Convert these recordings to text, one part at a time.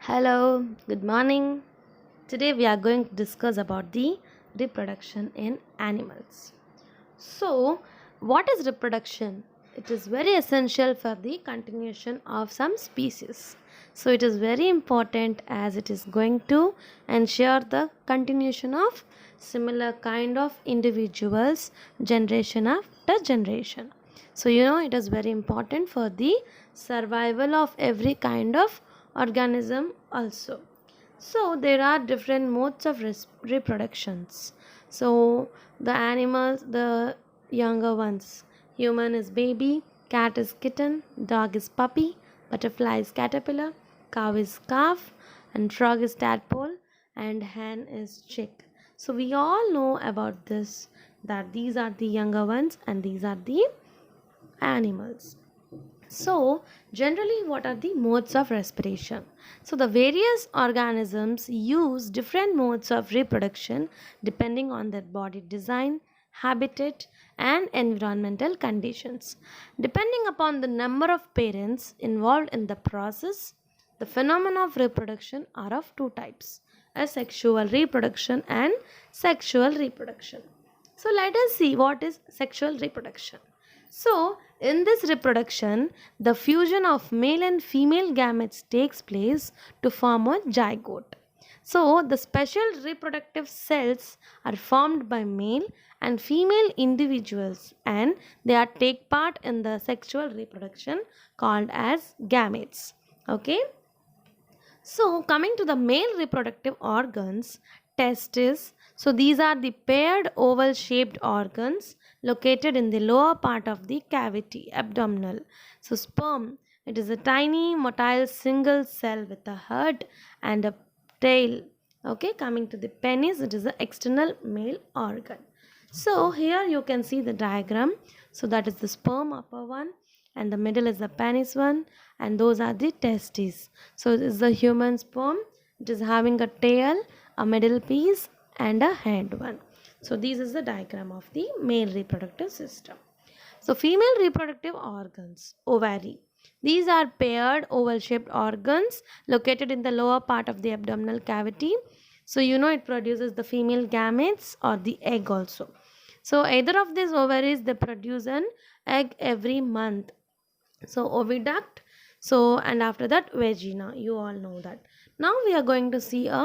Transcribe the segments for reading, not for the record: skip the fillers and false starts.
Hello, good morning. Today we are going to discuss about the reproduction in animals. So, what is reproduction? It is very essential for the continuation of some species. So, it is very important as it is going to ensure the continuation of similar kind of individuals generation after generation. So, it is very important for the survival of every kind of organism also. So there are different modes of reproductions. So the animals, the younger ones, human is baby, cat is kitten, dog is puppy, butterfly is caterpillar, cow is calf, and frog is tadpole, and hen is chick. So we all know about this, that these are the younger ones and these are the animals. So, generally, what are the modes of respiration? So, the various organisms use different modes of reproduction depending on their body design, habitat, and environmental conditions. Depending upon the number of parents involved in the process, the phenomena of reproduction are of two types: asexual reproduction and sexual reproduction. So, let us see what is sexual reproduction. So, in this reproduction, the fusion of male and female gametes takes place to form a zygote. So, the special reproductive cells are formed by male and female individuals and they are take part in the sexual reproduction called as gametes. Okay. So, coming to the male reproductive organs, testes. So, these are the paired oval shaped organs located in the lower part of the cavity, abdominal. So, sperm, it is a tiny motile single cell with a head and a tail. Okay, coming to the penis, it is the external male organ. So, here you can see the diagram. So, that is the sperm upper one and the middle is the penis one and those are the testes. So this is the human sperm. It is having a tail, a middle piece and a head one. So this is the diagram of the male reproductive system. So female reproductive organs, ovary. These are paired oval shaped organs located in the lower part of the abdominal cavity. So it produces the female gametes or the egg also. So either of these ovaries they produce an egg every month. So oviduct, so and after that vagina, you all know that. Now we are going to see a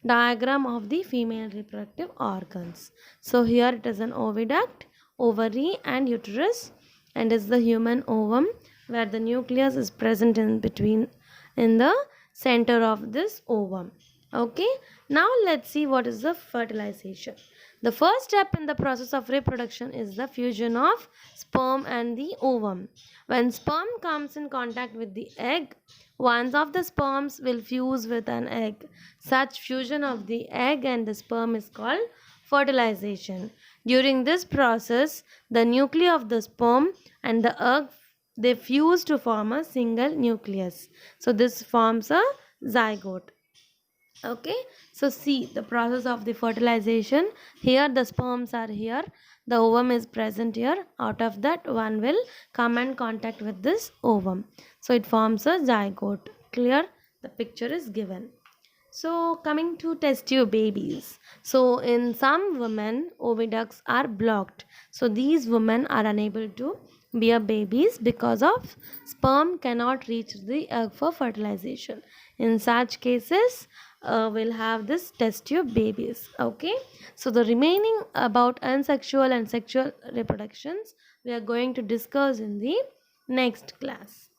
diagram of the female reproductive organs. So here it is an oviduct, ovary and uterus, and is the human ovum where the nucleus is present in between in the center of this ovum. Okay, now let's see what is the fertilization. The first step in the process of reproduction is the fusion of sperm and the ovum. When sperm comes in contact with the egg, one of the sperms will fuse with an egg. Such fusion of the egg and the sperm is called fertilization. During this process, the nuclei of the sperm and the egg they fuse to form a single nucleus. So this forms a zygote. Okay, so see the process of the fertilization. Here the sperms are here, the ovum is present here. Out of that one will come and contact with this ovum, so it forms a zygote. Clear? The picture is given. So coming to test tube babies. So in some women oviducts are blocked, so these women are unable to bear babies because of sperm cannot reach the egg for fertilization. In such cases we'll have this test tube babies. Okay, so the remaining about unsexual and sexual reproductions we are going to discuss in the next class.